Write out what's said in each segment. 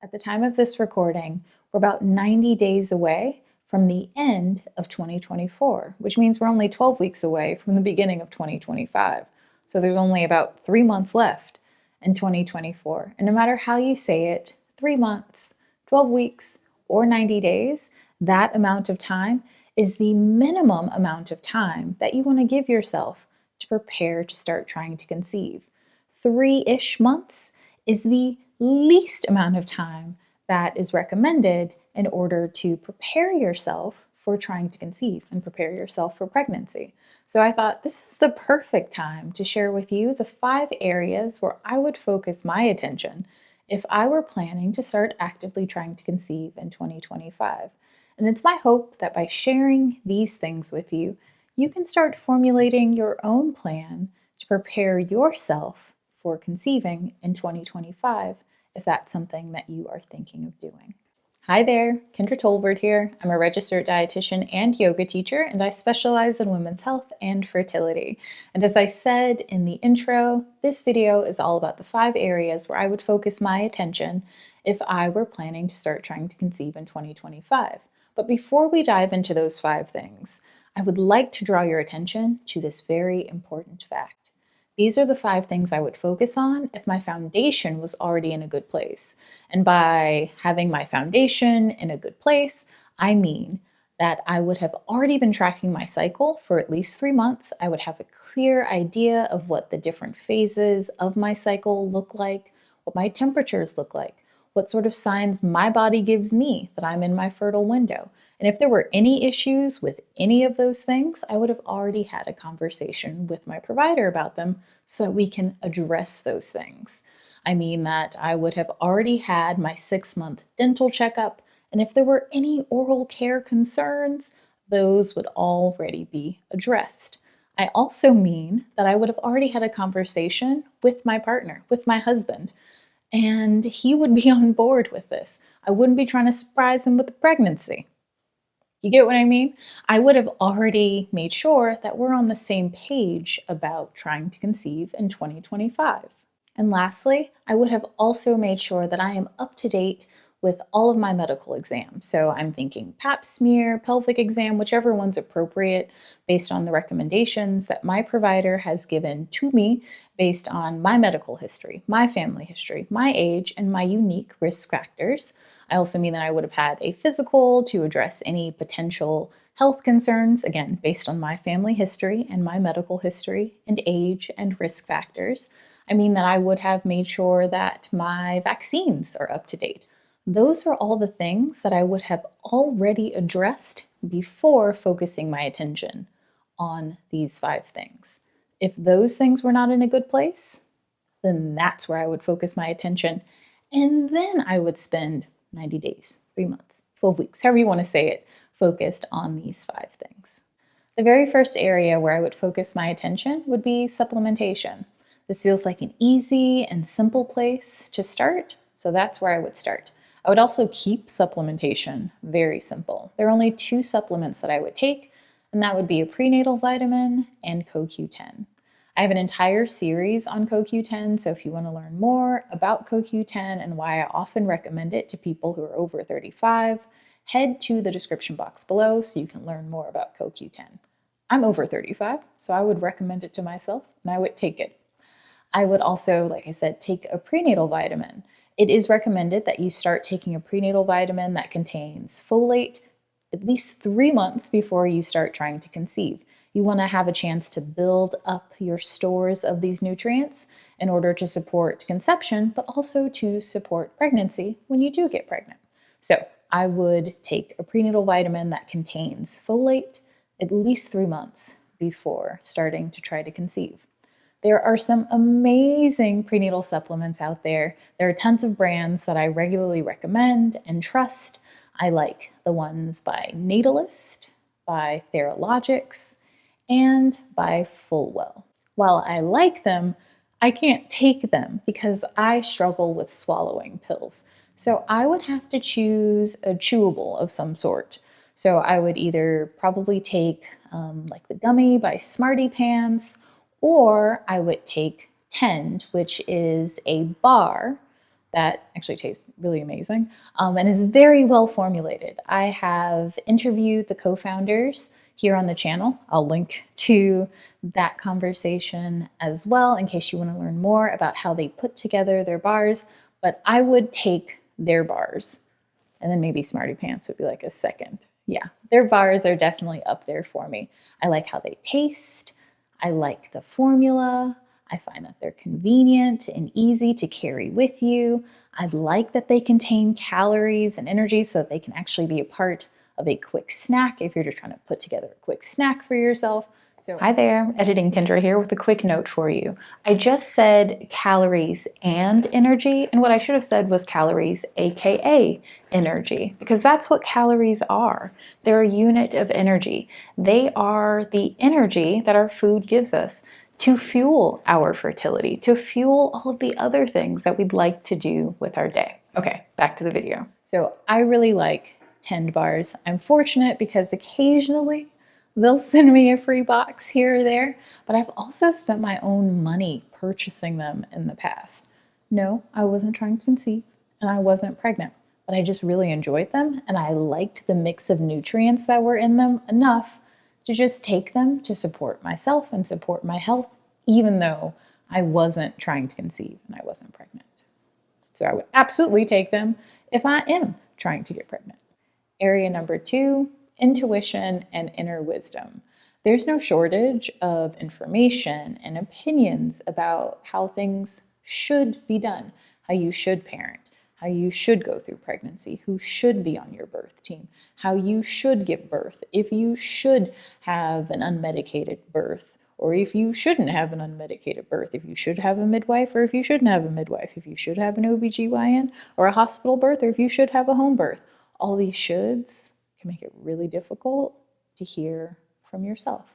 At the time of this recording, we're about 90 days away from the end of 2024, which means we're only 12 weeks away from the beginning of 2025. So there's only about 3 months left in 2024. And no matter how you say it, 3 months, 12 weeks, or 90 days, that amount of time is the minimum amount of time that you want to give yourself to prepare to start trying to conceive. 3-ish months is the least amount of time that is recommended in order to prepare yourself for trying to conceive and prepare yourself for pregnancy. So I thought this is the perfect time to share with you the 5 areas where I would focus my attention if I were planning to start actively trying to conceive in 2025. And it's my hope that by sharing these things with you, you can start formulating your own plan to prepare yourself for conceiving in 2025, if that's something that you are thinking of doing. Hi there, Kendra Tolbert here. I'm a registered dietitian and yoga teacher, and I specialize in women's health and fertility. And as I said in the intro, this video is all about the 5 areas where I would focus my attention if I were planning to start trying to conceive in 2025. But before we dive into those 5 things, I would like to draw your attention to this very important fact. These are the 5 things I would focus on if my foundation was already in a good place. And by having my foundation in a good place, I mean that I would have already been tracking my cycle for at least 3 months. I would have a clear idea of what the different phases of my cycle look like, what my temperatures look like, what sort of signs my body gives me that I'm in my fertile window. And if there were any issues with any of those things, I would have already had a conversation with my provider about them so that we can address those things. I mean that I would have already had my 6-month dental checkup, and if there were any oral care concerns, those would already be addressed. I also mean that I would have already had a conversation with my partner, with my husband, and he would be on board with this. I wouldn't be trying to surprise him with a pregnancy. You get what I mean? I would have already made sure that we're on the same page about trying to conceive in 2025. And lastly, I would have also made sure that I am up to date with all of my medical exams. So I'm thinking pap smear, pelvic exam, whichever one's appropriate based on the recommendations that my provider has given to me based on my medical history, my family history, my age, and my unique risk factors. I also mean that I would have had a physical to address any potential health concerns, again, based on my family history and my medical history and age and risk factors. I mean that I would have made sure that my vaccines are up to date. Those are all the things that I would have already addressed before focusing my attention on these 5 things. If those things were not in a good place, then that's where I would focus my attention. And then I would spend 90 days, 3 months, 12 weeks, however you want to say it, focused on these 5 things. The very first area where I would focus my attention would be supplementation. This feels like an easy and simple place to start, so that's where I would start. I would also keep supplementation very simple. There are only 2 supplements that I would take, and that would be a prenatal vitamin and CoQ10. I have an entire series on CoQ10, so if you want to learn more about CoQ10 and why I often recommend it to people who are over 35, head to the description box below so you can learn more about CoQ10. I'm over 35, so I would recommend it to myself, and I would take it. I would also, like I said, take a prenatal vitamin. It is recommended that you start taking a prenatal vitamin that contains folate at least 3 months before you start trying to conceive. You want to have a chance to build up your stores of these nutrients in order to support conception, but also to support pregnancy when you do get pregnant. So I would take a prenatal vitamin that contains folate at least 3 months before starting to try to conceive. There are some amazing prenatal supplements out there. There are tons of brands that I regularly recommend and trust. I like the ones by Natalist, by Theralogix, and by FullWell. While I like them, I can't take them because I struggle with swallowing pills. So I would have to choose a chewable of some sort. So I would either probably take like the gummy by Smarty Pants, or I would take Tend, which is a bar that actually tastes really amazing and is very well formulated. I have interviewed the co-founders here on the channel. I'll link to that conversation as well in case you want to learn more about how they put together their bars. But I would take their bars, and then maybe Smarty Pants would be like a second. Yeah, their bars are definitely up there for me. I like how they taste. I like the formula. I find that they're convenient and easy to carry with you. I like that they contain calories and energy so that they can actually be a part of a quick snack if you're just trying to put together a quick snack for yourself. So, hi there, Editing Kendra here with a quick note for you. I just said calories and energy, and what I should have said was calories, aka energy, because that's what calories are. They're a unit of energy. They are the energy that our food gives us to fuel our fertility, to fuel all of the other things that we'd like to do with our day. Okay, back to the video. So I really like Tend bars. I'm fortunate because occasionally they'll send me a free box here or there, but I've also spent my own money purchasing them in the past. No, I wasn't trying to conceive and I wasn't pregnant, but I just really enjoyed them and I liked the mix of nutrients that were in them enough to just take them to support myself and support my health, even though I wasn't trying to conceive and I wasn't pregnant. So I would absolutely take them if I am trying to get pregnant. Area number 2, intuition and inner wisdom. There's no shortage of information and opinions about how things should be done, how you should parent, how you should go through pregnancy, who should be on your birth team, how you should give birth, if you should have an unmedicated birth, or if you shouldn't have an unmedicated birth, if you should have a midwife or if you shouldn't have a midwife, if you should have an OBGYN or a hospital birth, or if you should have a home birth. All these shoulds can make it really difficult to hear from yourself.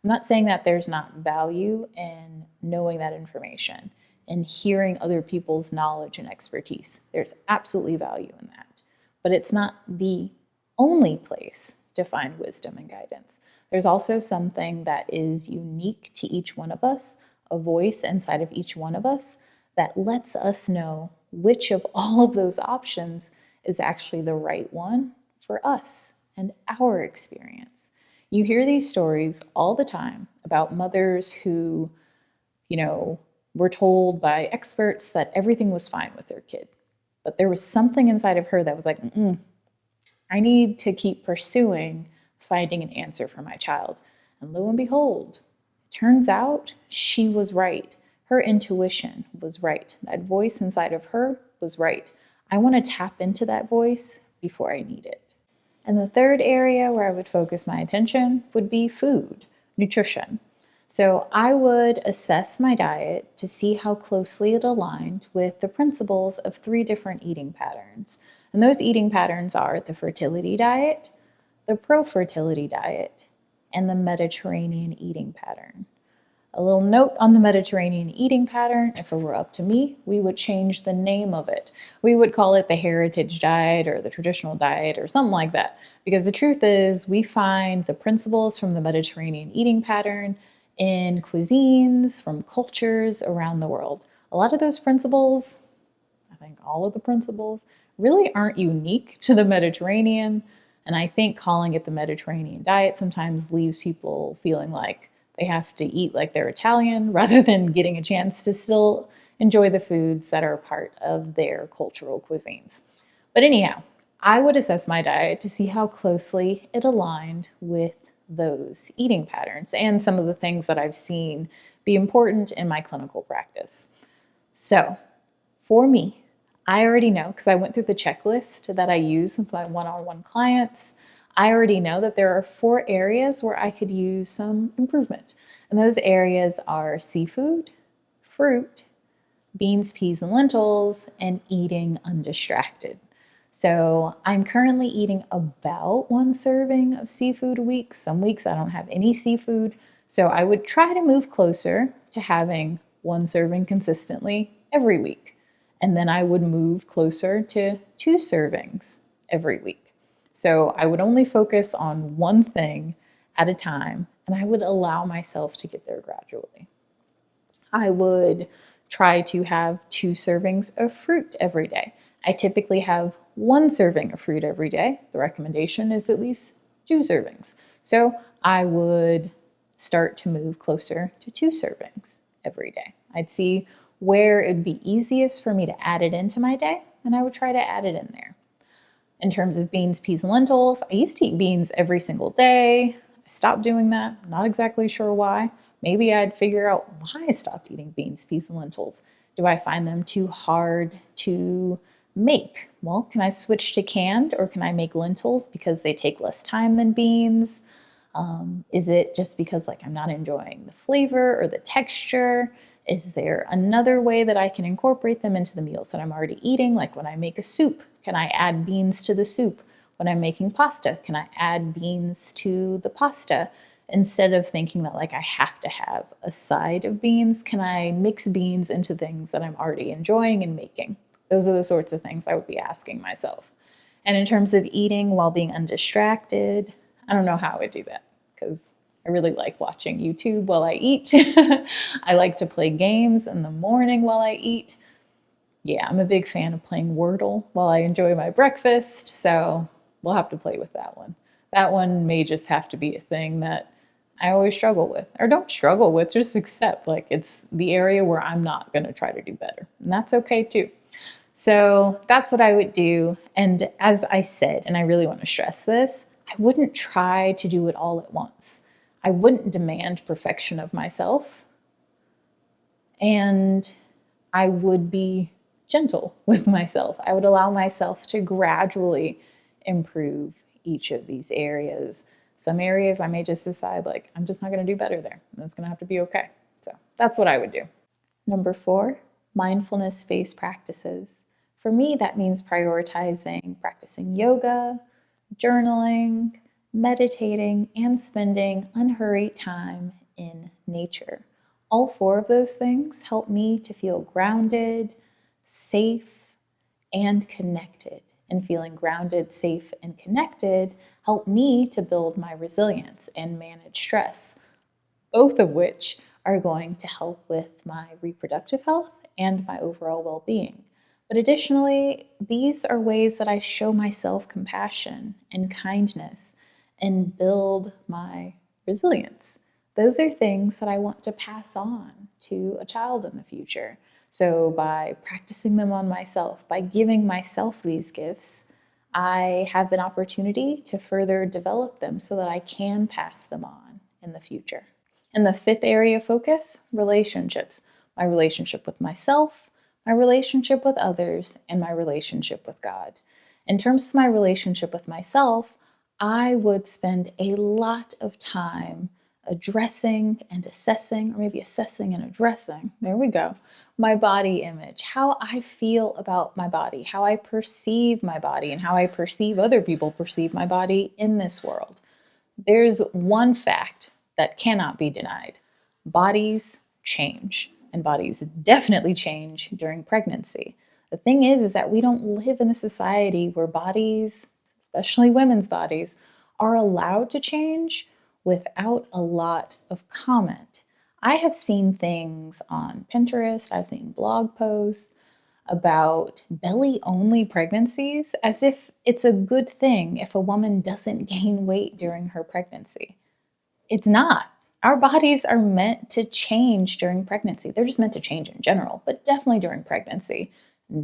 I'm not saying that there's not value in knowing that information and hearing other people's knowledge and expertise. There's absolutely value in that, but it's not the only place to find wisdom and guidance. There's also something that is unique to each one of us, a voice inside of each one of us that lets us know which of all of those options is actually the right one for us and our experience. You hear these stories all the time about mothers who, were told by experts that everything was fine with their kid. But there was something inside of her that was like, I need to keep pursuing finding an answer for my child. And lo and behold, it turns out she was right. Her intuition was right. That voice inside of her was right. I want to tap into that voice before I need it. And the third area where I would focus my attention would be food, nutrition. So I would assess my diet to see how closely it aligned with the principles of 3 different eating patterns. And those eating patterns are the fertility diet, the pro-fertility diet, and the Mediterranean eating pattern. A little note on the Mediterranean eating pattern, if it were up to me, we would change the name of it. We would call it the heritage diet or the traditional diet or something like that. Because the truth is, we find the principles from the Mediterranean eating pattern in cuisines from cultures around the world. A lot of those principles, I think all of the principles, really aren't unique to the Mediterranean. And I think calling it the Mediterranean diet sometimes leaves people feeling like they have to eat like they're Italian rather than getting a chance to still enjoy the foods that are a part of their cultural cuisines. But anyhow, I would assess my diet to see how closely it aligned with those eating patterns and some of the things that I've seen be important in my clinical practice. So for me, I already know, because I went through the checklist that I use with my one-on-one clients, I already know that there are 4 areas where I could use some improvement. And those areas are seafood, fruit, beans, peas, and lentils, and eating undistracted. So I'm currently eating about 1 serving of seafood a week. Some weeks I don't have any seafood. So I would try to move closer to having 1 serving consistently every week. And then I would move closer to 2 servings every week. So I would only focus on one thing at a time, and I would allow myself to get there gradually. I would try to have 2 servings of fruit every day. I typically have 1 serving of fruit every day. The recommendation is at least 2 servings. So I would start to move closer to 2 servings every day. I'd see where it'd be easiest for me to add it into my day, and I would try to add it in there. In terms of beans, peas, and lentils, I used to eat beans every single day. I stopped doing that. I'm not exactly sure why. Maybe I'd figure out why I stopped eating beans, peas, and lentils. Do I find them too hard to make? Well, can I switch to canned, or can I make lentils because they take less time than beans? Is it just because I'm not enjoying the flavor or the texture? Is there another way that I can incorporate them into the meals that I'm already eating? Like when I make a soup, can I add beans to the soup? When I'm making pasta, can I add beans to the pasta? Instead of thinking that I have to have a side of beans, can I mix beans into things that I'm already enjoying and making? Those are the sorts of things I would be asking myself. And in terms of eating while being undistracted, I don't know how I would do that because I really like watching YouTube while I eat. I like to play games in the morning while I eat. Yeah, I'm a big fan of playing Wordle while I enjoy my breakfast, so we'll have to play with that one. That one may just have to be a thing that I always struggle with, or don't struggle with, just accept it's the area where I'm not going to try to do better, and that's okay too. So that's what I would do. And as I said, and I really want to stress this, I wouldn't try to do it all at once. I wouldn't demand perfection of myself. And I would be gentle with myself. I would allow myself to gradually improve each of these areas. Some areas I may just decide I'm just not going to do better there. And that's going to have to be okay. So that's what I would do. Number 4, mindfulness-based practices. For me, that means practicing yoga, journaling, meditating, and spending unhurried time in nature. All 4 of those things help me to feel grounded, safe, and connected. And feeling grounded, safe, and connected help me to build my resilience and manage stress, both of which are going to help with my reproductive health and my overall well-being. But additionally, these are ways that I show myself compassion and kindness and build my resilience. Those are things that I want to pass on to a child in the future. So by practicing them on myself, by giving myself these gifts, I have an opportunity to further develop them so that I can pass them on in the future. And the 5th area of focus, relationships. My relationship with myself, my relationship with others, and my relationship with God. In terms of my relationship with myself, I would spend a lot of time addressing and assessing, or maybe assessing and addressing, there we go, my body image, how I feel about my body, how I perceive my body, and how I perceive other people perceive my body in this world. There's one fact that cannot be denied. Bodies change, and bodies definitely change during pregnancy. The thing is that we don't live in a society where bodies, especially women's bodies, are allowed to change without a lot of comment. I have seen things on Pinterest, I've seen blog posts about belly-only pregnancies as if it's a good thing if a woman doesn't gain weight during her pregnancy. It's not. Our bodies are meant to change during pregnancy. They're just meant to change in general, but definitely during pregnancy,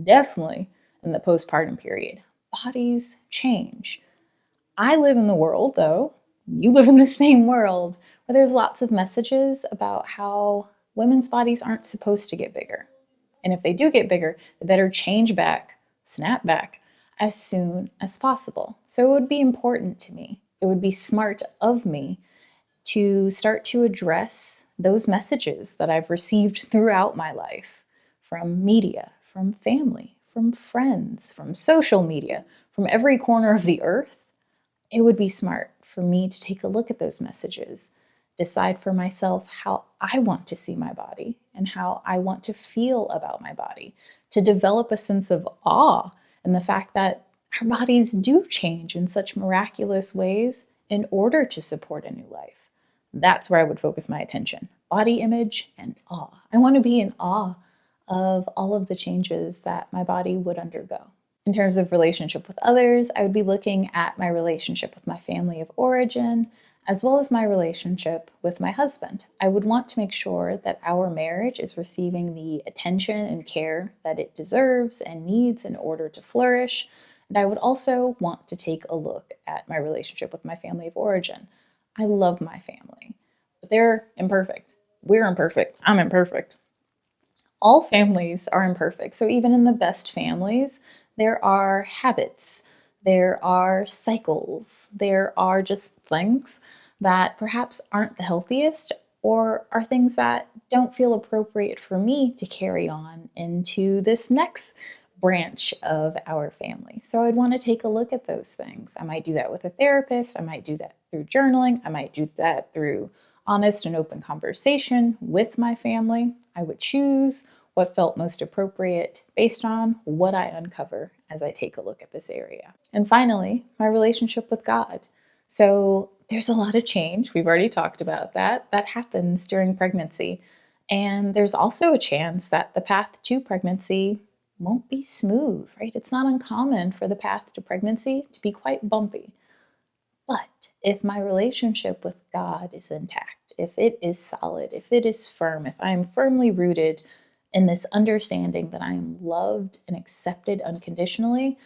definitely in the postpartum period. Bodies change. I live in the world, though, you live in the same world, where there's lots of messages about how women's bodies aren't supposed to get bigger. And if they do get bigger, they better change back, snap back, as soon as possible. So it would be important to me. It would be smart of me to start to address those messages that I've received throughout my life from media, from family, from friends, from social media, from every corner of the earth. It would be smart for me to take a look at those messages, decide for myself how I want to see my body and how I want to feel about my body, to develop a sense of awe in the fact that our bodies do change in such miraculous ways in order to support a new life. That's where I would focus my attention. Body image and awe. I want to be in awe of all of the changes that my body would undergo. In terms of relationship with others, I would be looking at my relationship with my family of origin, as well as my relationship with my husband. I would want to make sure that our marriage is receiving the attention and care that it deserves and needs in order to flourish. And I would also want to take a look at my relationship with my family of origin. I love my family, but they're imperfect. We're imperfect. I'm imperfect. All families are imperfect. So even in the best families, there are habits, there are cycles, there are just things that perhaps aren't the healthiest or are things that don't feel appropriate for me to carry on into this next branch of our family. So I'd want to take a look at those things. I might do that with a therapist. I might do that through journaling. I might do that through honest and open conversation with my family. I would choose what felt most appropriate based on what I uncover as I take a look at this area. And finally, my relationship with God. So there's a lot of change. We've already talked about that. That happens during pregnancy. And there's also a chance that the path to pregnancy won't be smooth, right? It's not uncommon for the path to pregnancy to be quite bumpy. But if my relationship with God is intact, if it is solid, if it is firm, if I am firmly rooted in this understanding that I am loved and accepted unconditionally,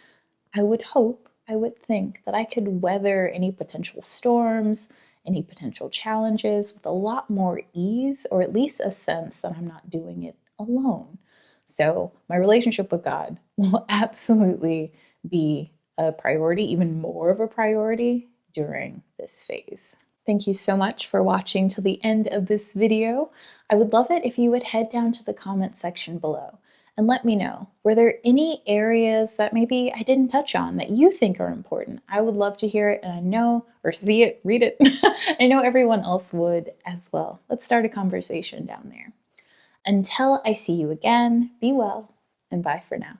I would hope, I would think that I could weather any potential storms, any potential challenges with a lot more ease, or at least a sense that I'm not doing it alone. So my relationship with God will absolutely be a priority, even more of a priority during this phase. Thank you so much for watching till the end of this video. I would love it if you would head down to the comment section below and let me know, were there any areas that maybe I didn't touch on that you think are important? I would love to hear it, and I know, or see it, read it. I know everyone else would as well. Let's start a conversation down there. Until I see you again, be well, and bye for now.